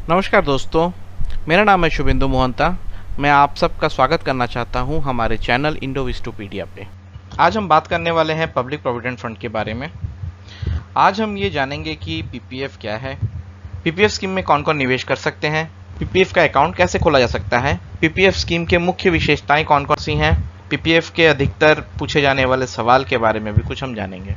नमस्कार दोस्तों, मेरा नाम है शुभेंदु मोहंता। मैं आप सबका स्वागत करना चाहता हूं हमारे चैनल इंडोविस्टोपीडिया पे। आज हम बात करने वाले हैं पब्लिक प्रोविडेंट फंड के बारे में। आज हम ये जानेंगे कि पीपीएफ क्या है, पीपीएफ स्कीम में कौन कौन निवेश कर सकते हैं, पीपीएफ का अकाउंट कैसे खोला जा सकता है, पीपीएफ स्कीम के मुख्य विशेषताएं कौन कौन सी हैं, पीपीएफ के अधिकतर पूछे जाने वाले सवाल के बारे में भी कुछ हम जानेंगे।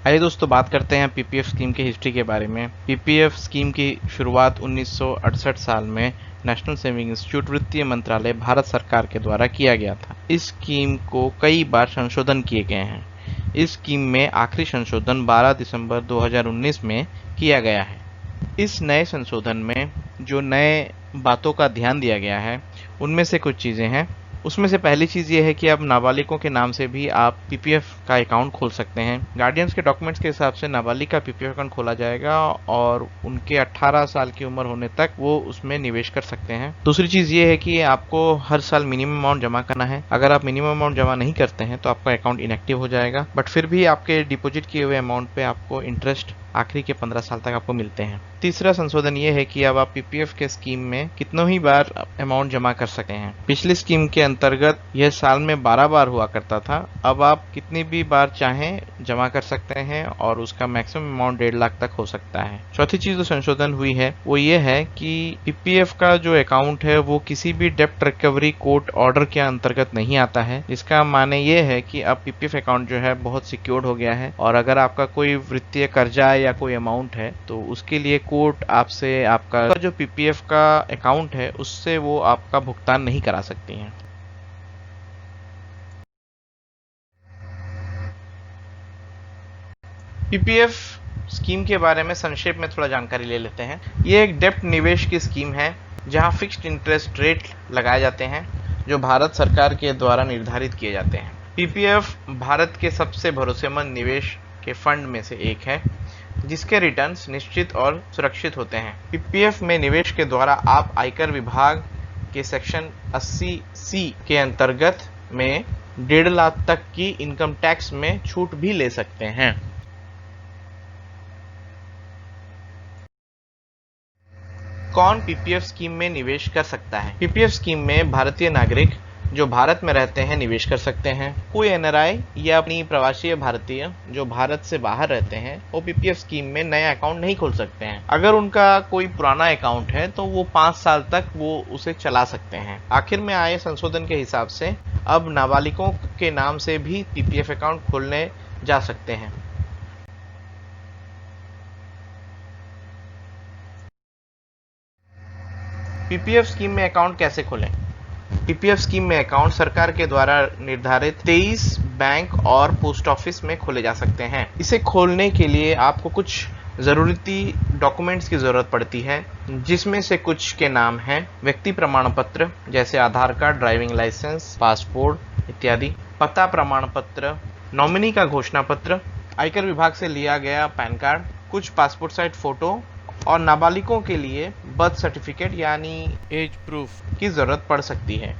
आइए दोस्तों, बात करते हैं पीपीएफ स्कीम की हिस्ट्री के बारे में। पीपीएफ स्कीम की शुरुआत 1968 साल में नेशनल सेविंग इंस्टीट्यूट वित्तीय मंत्रालय भारत सरकार के द्वारा किया गया था। इस स्कीम को कई बार संशोधन किए गए हैं। इस स्कीम में आखिरी संशोधन 12 दिसंबर 2019 में किया गया है। इस नए संशोधन में जो नए बातों का ध्यान दिया गया है उनमें से कुछ चीज़ें हैं। उसमें से पहली चीज़ ये है कि अब नाबालिगों के नाम से भी आप पीपीएफ का अकाउंट खोल सकते हैं। गार्डियंस के डॉक्यूमेंट्स के हिसाब से नाबालिग का पीपीएफ अकाउंट खोला जाएगा और उनके 18 साल की उम्र होने तक वो उसमें निवेश कर सकते हैं। दूसरी चीज़ ये है कि आपको हर साल मिनिमम अमाउंट जमा करना है। अगर आप मिनिमम अमाउंट जमा नहीं करते हैं तो आपका अकाउंट इनएक्टिव हो जाएगा, बट फिर भी आपके डिपॉजिट किए हुए अमाउंट पे आपको इंटरेस्ट आखिरी के 15 साल तक आपको मिलते हैं। तीसरा संशोधन ये है कि अब आप पीपीएफ के स्कीम में कितनों ही बार अमाउंट जमा कर सकते हैं। पिछली स्कीम के अंतर्गत यह साल में 12 बार हुआ करता था। अब आप कितनी भी बार चाहें जमा कर सकते हैं और उसका मैक्सिमम अमाउंट 1.5 लाख तक हो सकता है। चौथी चीज जो संशोधन हुई है वो ये है कि पीपीएफ का जो अकाउंट है वो किसी भी डेप्ट रिकवरी कोर्ट ऑर्डर के अंतर्गत नहीं आता है। इसका माने ये है कि अब पीपीएफ अकाउंट जो है बहुत सिक्योर्ड हो गया है और अगर आपका कोई वित्तीय कर्जा या कोई अमाउंट है तो उसके लिए कोर्ट आपसे आपका जो पीपीएफ का अकाउंट है उससे वो आपका भुगतान नहीं करा सकती हैं। पीपीएफ स्कीम के बारे में संक्षेप में थोड़ा जानकारी ले लेते हैं। ये एक डेप्ट निवेश की स्कीम है जहां फिक्स्ड इंटरेस्ट रेट लगाए जाते हैं जो भारत सरकार के द्वारा निर्धारित किए जाते हैं। पीपीएफ भारत के सबसे भरोसेमंद निवेश के फंड में से एक है जिसके रिटर्न्स निश्चित और सुरक्षित होते हैं। पीपीएफ में निवेश के द्वारा आप आयकर विभाग के सेक्शन 80C के अंतर्गत में 1.5 लाख तक की इनकम टैक्स में छूट भी ले सकते हैं। कौन पीपीएफ स्कीम में निवेश कर सकता है? पीपीएफ स्कीम में भारतीय नागरिक जो भारत में रहते हैं निवेश कर सकते हैं। कोई एनआरआई या अपनी प्रवासीय भारतीय जो भारत से बाहर रहते हैं वो पीपीएफ स्कीम में नया अकाउंट नहीं खोल सकते हैं। अगर उनका कोई पुराना अकाउंट है तो वो 5 साल तक वो उसे चला सकते हैं। आखिर में आए संशोधन के हिसाब से अब नाबालिगों के नाम से भी पीपीएफ अकाउंट खोलने जा सकते हैं। पीपीएफ स्कीम में अकाउंट कैसे खोलें? पीपीएफ स्कीम में अकाउंट सरकार के द्वारा निर्धारित 23 बैंक और पोस्ट ऑफिस में खोले जा सकते हैं। इसे खोलने के लिए आपको कुछ ज़रूरती डॉक्यूमेंट्स की ज़रूरत पड़ती है जिसमें से कुछ के नाम हैं व्यक्ति प्रमाण पत्र जैसे आधार कार्ड, ड्राइविंग लाइसेंस, पासपोर्ट इत्यादि, पता प्रमाण पत्र, नॉमिनी का घोषणा पत्र, आयकर विभाग से लिया गया पैन कार्ड, कुछ पासपोर्ट साइज फोटो और नाबालिगों के लिए बर्थ सर्टिफिकेट यानी एज प्रूफ की जरूरत पड़ सकती है।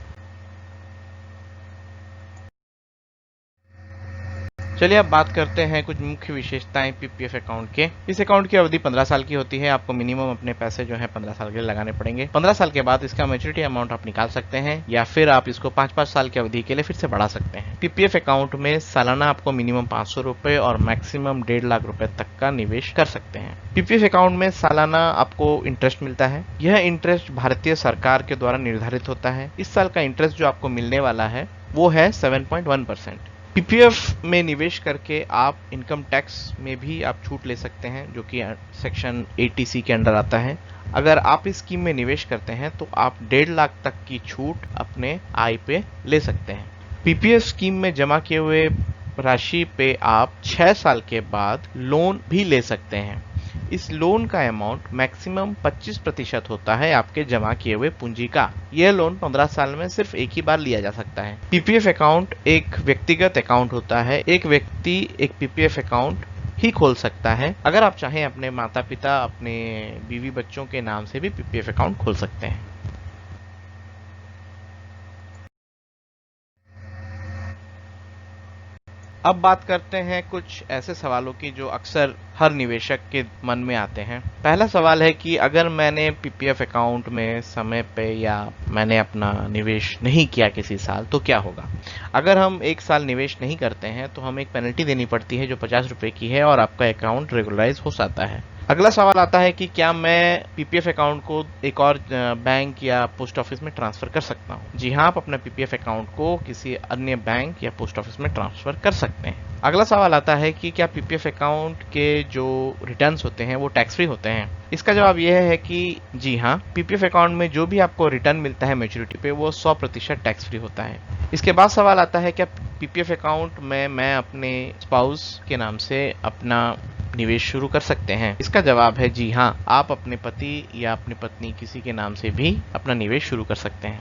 चलिए अब बात करते हैं कुछ मुख्य विशेषताएं पीपीएफ अकाउंट के। इस अकाउंट की अवधि 15 साल की होती है। आपको मिनिमम अपने पैसे जो है 15 साल के लिए लगाने पड़ेंगे। 15 साल के बाद इसका मैच्योरिटी अमाउंट आप निकाल सकते हैं या फिर आप इसको 5-5 साल की अवधि के लिए फिर से बढ़ा सकते हैं। पीपीएफ अकाउंट में सालाना आपको मिनिमम 500 रुपए और मैक्सिमम 1.5 लाख रुपए तक का निवेश कर सकते हैं। पीपीएफ अकाउंट में सालाना आपको इंटरेस्ट मिलता है। यह इंटरेस्ट भारतीय सरकार के द्वारा निर्धारित होता है। इस साल का इंटरेस्ट जो आपको मिलने वाला है वो है 7.1%। पीपीएफ में निवेश करके आप इनकम टैक्स में भी आप छूट ले सकते हैं जो कि सेक्शन 80C के अंडर आता है। अगर आप इस स्कीम में निवेश करते हैं तो आप 1.5 लाख तक की छूट अपने आय पे ले सकते हैं। पीपीएफ स्कीम में जमा किए हुए राशि पे आप 6 साल के बाद लोन भी ले सकते हैं। इस लोन का अमाउंट मैक्सिमम 25% होता है आपके जमा किए हुए पूंजी का। यह लोन 15 साल में सिर्फ एक ही बार लिया जा सकता है। पीपीएफ अकाउंट एक व्यक्तिगत अकाउंट होता है। एक व्यक्ति एक पीपीएफ अकाउंट ही खोल सकता है। अगर आप चाहें अपने माता पिता, अपने बीवी बच्चों के नाम से भी पीपीएफ अकाउंट खोल सकते हैं। अब बात करते हैं कुछ ऐसे सवालों की जो अक्सर हर निवेशक के मन में आते हैं। पहला सवाल है कि अगर मैंने पीपीएफ अकाउंट में समय पे या मैंने अपना निवेश नहीं किया किसी साल तो क्या होगा। अगर हम एक साल निवेश नहीं करते हैं तो हमें एक पेनल्टी देनी पड़ती है जो 50 रुपए की है और आपका अकाउंट रेगुलराइज हो जाता है। अगला सवाल आता है कि क्या मैं पीपीएफ अकाउंट को एक और बैंक या पोस्ट ऑफिस में ट्रांसफर कर सकता हूँ। जी हाँ, आप अपने पीपीएफ अकाउंट को किसी अन्य बैंक या पोस्ट ऑफिस में ट्रांसफर कर सकते हैं। अगला सवाल आता है कि क्या पीपीएफ अकाउंट के जो रिटर्न्स होते हैं वो टैक्स फ्री होते हैं। इसका जवाब यह है कि जी हाँ, पीपीएफ अकाउंट में जो भी आपको रिटर्न मिलता है मैच्योरिटी पे वो 100% टैक्स फ्री होता है। इसके बाद सवाल आता है क्या पीपीएफ अकाउंट में मैं अपने स्पाउस के नाम से अपना निवेश शुरू कर सकते हैं। इसका जवाब है जी हाँ, आप अपने पति या अपनी पत्नी किसी के नाम से भी अपना निवेश शुरू कर सकते हैं।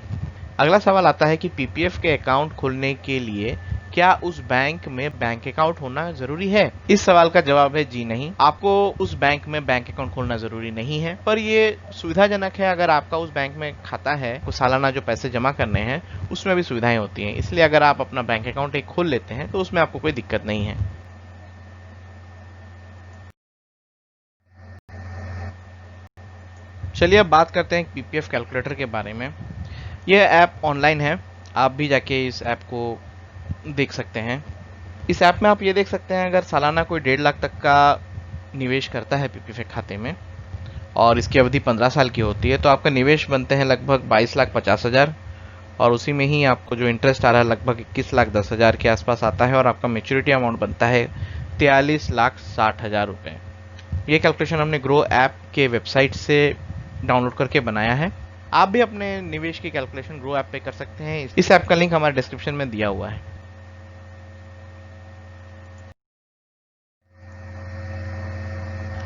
अगला सवाल आता है कि पीपीएफ के अकाउंट खोलने के लिए क्या उस बैंक में बैंक अकाउंट होना जरूरी है। इस सवाल का जवाब है जी नहीं, आपको उस बैंक में बैंक अकाउंट खोलना जरूरी नहीं है, पर ये सुविधाजनक है। अगर आपका उस बैंक में खाता है तो सालाना जो पैसे जमा करने हैं उसमें भी सुविधाएं होती हैं, इसलिए अगर आप अपना बैंक अकाउंट एक खोल लेते हैं तो उसमें आपको कोई दिक्कत नहीं है। चलिए अब बात करते हैं पीपीएफ कैलकुलेटर के बारे में। यह ऐप ऑनलाइन है, आप भी जाके इस ऐप को देख सकते हैं। इस ऐप में आप ये देख सकते हैं अगर सालाना कोई 1.5 लाख तक का निवेश करता है पीपीएफ खाते में और इसकी अवधि 15 साल की होती है तो आपका निवेश बनते हैं लगभग 22,50,000 और उसी में ही आपको जो इंटरेस्ट आ रहा है लगभग 21,10,000 के आसपास आता है और आपका मेच्योरिटी अमाउंट बनता है 43,60,000 रुपये। ये कैलकुलेशन हमने ग्रो ऐप के वेबसाइट से डाउनलोड करके बनाया है। आप भी अपने निवेश की कैलकुलेशन ग्रो ऐप पे कर सकते हैं। इस ऐप का लिंक हमारे डिस्क्रिप्शन में दिया हुआ है।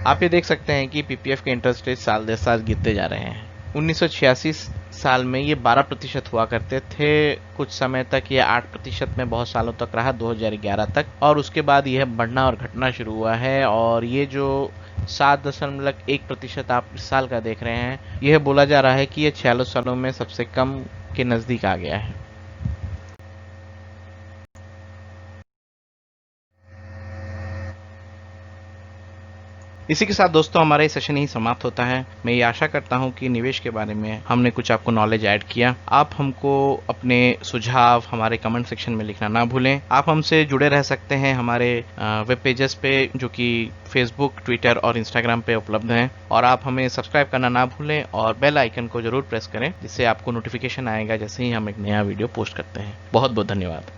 आप ये देख सकते हैं कि पीपीएफ के इंटरेस्ट रेट साल दर साल गिरते जा रहे हैं। 1986 साल में ये 12% हुआ करते थे, कुछ समय तक ये 8% में बहुत सालों तक रहा, 2011 तक, और उसके बाद यह बढ़ना और घटना शुरू हुआ है और ये जो 7.1% आप इस साल का देख रहे हैं, यह बोला जा रहा है कि ये 46 सालों में सबसे कम के नजदीक आ गया है। इसी के साथ दोस्तों हमारा ये सेशन यही समाप्त होता है। मैं ये आशा करता हूँ कि निवेश के बारे में हमने कुछ आपको नॉलेज ऐड किया। आप हमको अपने सुझाव हमारे कमेंट सेक्शन में लिखना ना भूलें। आप हमसे जुड़े रह सकते हैं हमारे वेब पेजेस पे जो कि फेसबुक, ट्विटर और इंस्टाग्राम पे उपलब्ध हैं, और आप हमें सब्सक्राइब करना ना भूलें और बेल आइकन को जरूर प्रेस करें जिससे आपको नोटिफिकेशन आएगा जैसे ही हम एक नया वीडियो पोस्ट करते हैं। बहुत बहुत धन्यवाद।